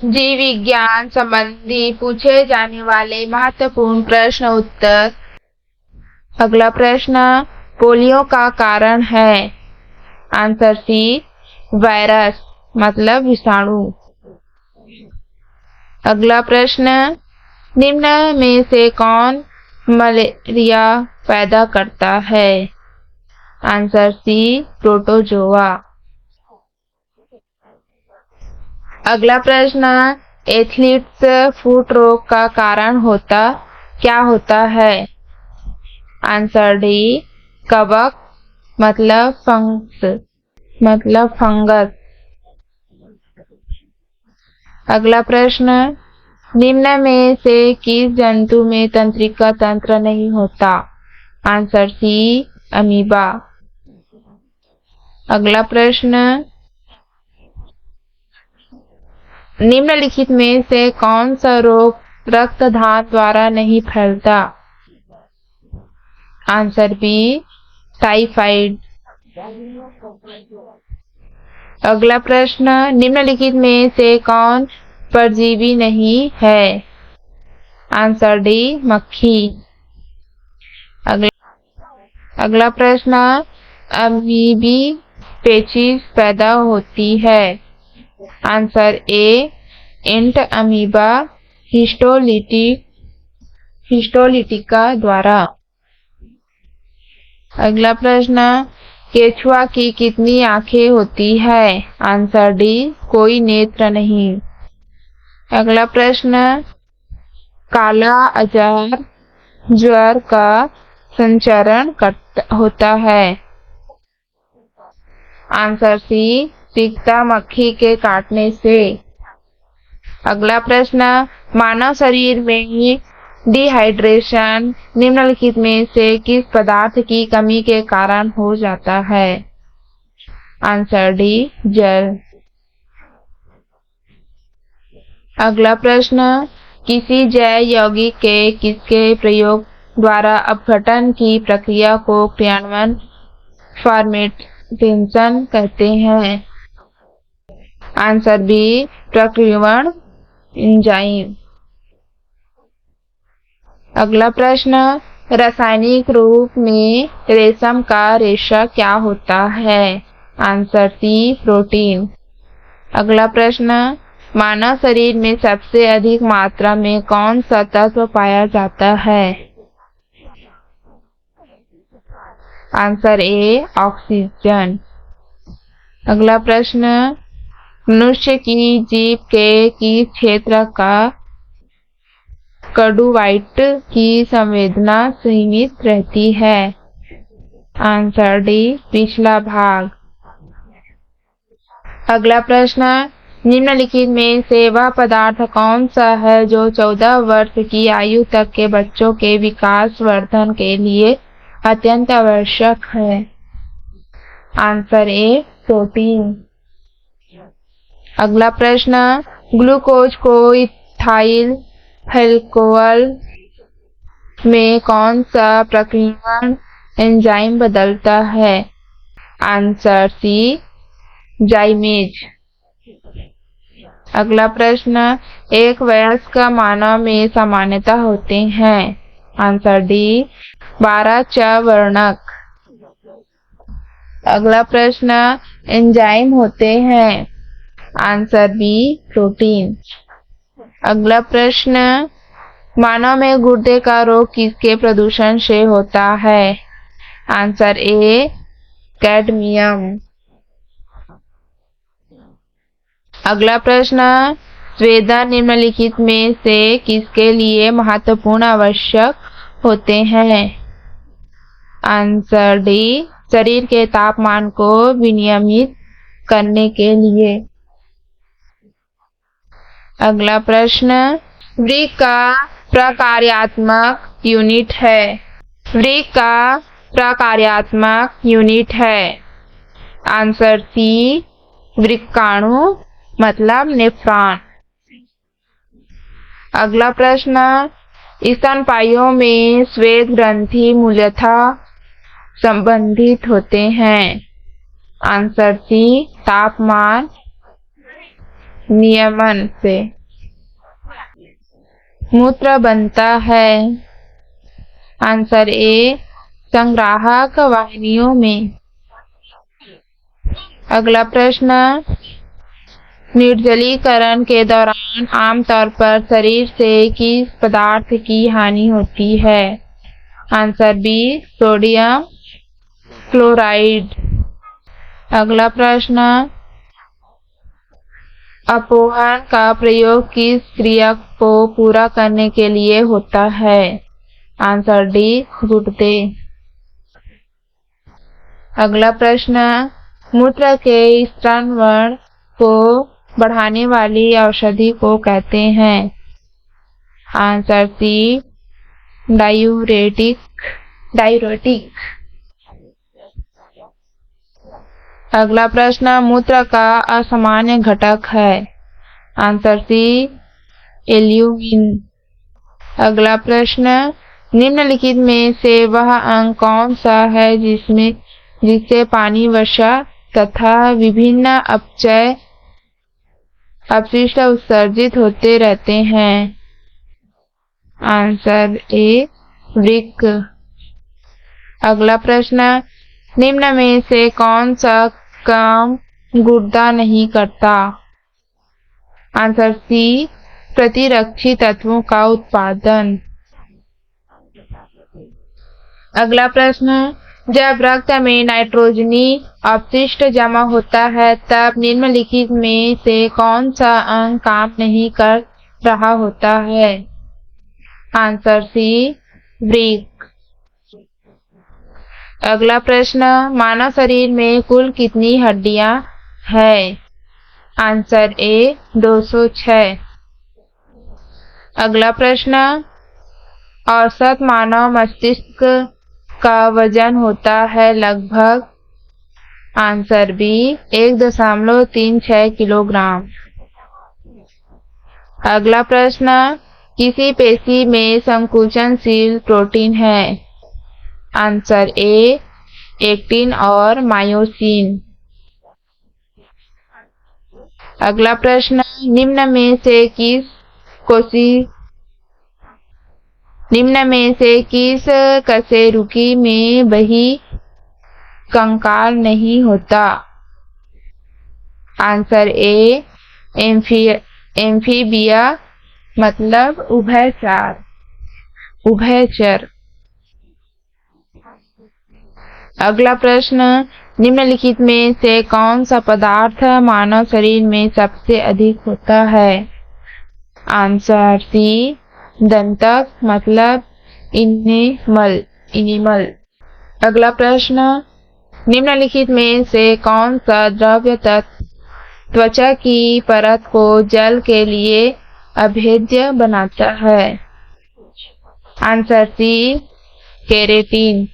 जीव विज्ञान संबंधी पूछे जाने वाले महत्वपूर्ण प्रश्न उत्तर। अगला प्रश्न, पोलियो का कारण है? आंसर सी, वायरस मतलब विषाणु। अगला प्रश्न, निम्न में से कौन मलेरिया पैदा करता है? Answer C, protozoa. अगला प्रश्न, एथलीट्स फुट रोग का कारण क्या होता है? आंसर डी, कवक मतलब फंगस। अगला प्रश्न, निम्न में से किस जंतु में तंत्रिका तंत्र नहीं होता? Answer C, amoeba. अगला प्रश्न, निम्नलिखित में से कौन सा रोग रक्तदान द्वारा नहीं फैलता? Answer B, typhoid. अगला प्रश्न, निम्नलिखित में से कौन परजीवी नहीं है? आंसर डी, मक्खी। अगला प्रश्न, अमीबी पेचिश पैदा होती है? आंसर ए, एंट अमीबा हिस्टोलिटिका द्वारा। अगला प्रश्न, केचुआ की कितनी आंखें होती है? आंसर डी, कोई नेत्र नहीं। अगला प्रश्न, काला अजगर ज्वर का संचरण होता है? आंसर सी, सिकता मक्खी के काटने से। अगला प्रश्न, मानव शरीर में डिहाइड्रेशन निम्नलिखित में से किस पदार्थ की कमी के कारण हो जाता है? आंसर डी, जल। अगला प्रश्न, किसी जैव यौगिक के किसके प्रयोग द्वारा अपघटन की प्रक्रिया को क्रियान्वयन फर्मेंटेशन कहते हैं? आंसर बी, प्रक्रियण एंजाइम। अगला प्रश्न, रासायनिक रूप में रेशम का रेशा क्या होता है? Answer C, protein. अगला प्रश्न, मानव शरीर में सबसे अधिक मात्रा में कौन सा तत्व पाया जाता है? आंसर ए, ऑक्सीजन। अगला प्रश्न, मनुष्य की जीभ के किस क्षेत्र का कंडुक्टिविटी की संवेदना सीमित रहती है? आंसर डी, पिछला भाग। अगला प्रश्न, निम्नलिखित में से वह पदार्थ कौन सा है जो 14 वर्ष की आयु तक के बच्चों के विकास वर्धन के लिए अत्यंत आवश्यक है? आंसर ए, प्रोटीन। अगला प्रश्न, ग्लूकोज को इथाइल अल्कोहल में कौन सा प्रक्रियण एंजाइम बदलता है? Answer C, zymase. अगला प्रश्न, एक वयस्क मानव में सामान्यतः होते हैं? आंसर डी, 12 वर्णक। अगला प्रश्न, एंजाइम होते हैं? Answer B, protein. अगला प्रश्न, मानव में गुर्दे का रोग किसके प्रदूषण से होता है? आंसर ए, कैडमियम। अगला प्रश्न, स्वेदन निम्नलिखित में से किसके लिए महत्वपूर्ण आवश्यक होते हैं? आंसर डी, शरीर के तापमान को विनियमित करने के लिए। अगला प्रश्न, वृक्क का प्रकार्यात्मक यूनिट है? वृक्क का प्रकार्यात्मक यूनिट है? आंसर सी, वृक्काणु मतलब नेफ्रॉन। अगला प्रश्न, स्तनपायियों में श्वेत ग्रंथि मूलतः संबंधित होते हैं? आंसर सी, तापमान नियमन से। मूत्र बनता है। आंसर ए संग्राहक वाहिनियों में। अगला प्रश्न, निर्जलीकरण के दौरान आमतौर पर शरीर से किस पदार्थ की हानि होती है? Answer B sodium chloride. अगला प्रश्न, अपोहन का प्रयोग किस क्रिया को पूरा करने के लिए होता है? आंसर डी गुर्दे। अगला प्रश्न, मूत्र के स्त्रवण को बढ़ाने वाली औषधि को कहते हैं? Answer C diuretic. अगला प्रश्न, मूत्र का असामान्य घटक है? Answer C albumin. अगला प्रश्न, निम्नलिखित में से वह अंग कौन सा है जिससे पानी, वसा तथा विभिन्न अपचय अपशिष्ट उत्सर्जित होते रहते हैं? आंसर ए वृक्क। अगला प्रश्न, निम्न में से कौन सा काम गुर्दा नहीं करता? आंसर सी प्रतिरक्षी तत्वों का उत्पादन। अगला प्रश्न, जब रक्त में नाइट्रोजनी अपशिष्ट जमा होता है तब निम्नलिखित में से कौन सा अंग काम नहीं कर रहा होता है? आंसर सी वृक्क। अगला प्रश्न, मानव शरीर में कुल कितनी हड्डियां हैं? Answer A 206। अगला प्रश्न, औसत मानव मस्तिष्क का वजन होता है लगभग? Answer B 1.36 kilogram. अगला प्रश्न, किसी पेशी में संकुचनशील प्रोटीन है? आंसर ए एक्टिन और मायोसिन। अगला प्रश्न, निम्न में से किस कशेरुकी में बही कंकाल नहीं होता? आंसर ए एम्फीबिया मतलब उभयचर। अगला प्रश्न, निम्नलिखित में से कौन सा पदार्थ मानव शरीर में सबसे अधिक होता है? आंसर सी दंतक मतलब इनिमल। अगला प्रश्न, निम्नलिखित में से कौन सा द्रव्य त्वचा की परत को जल के लिए अभेद्य बनाता है? Answer C keratin.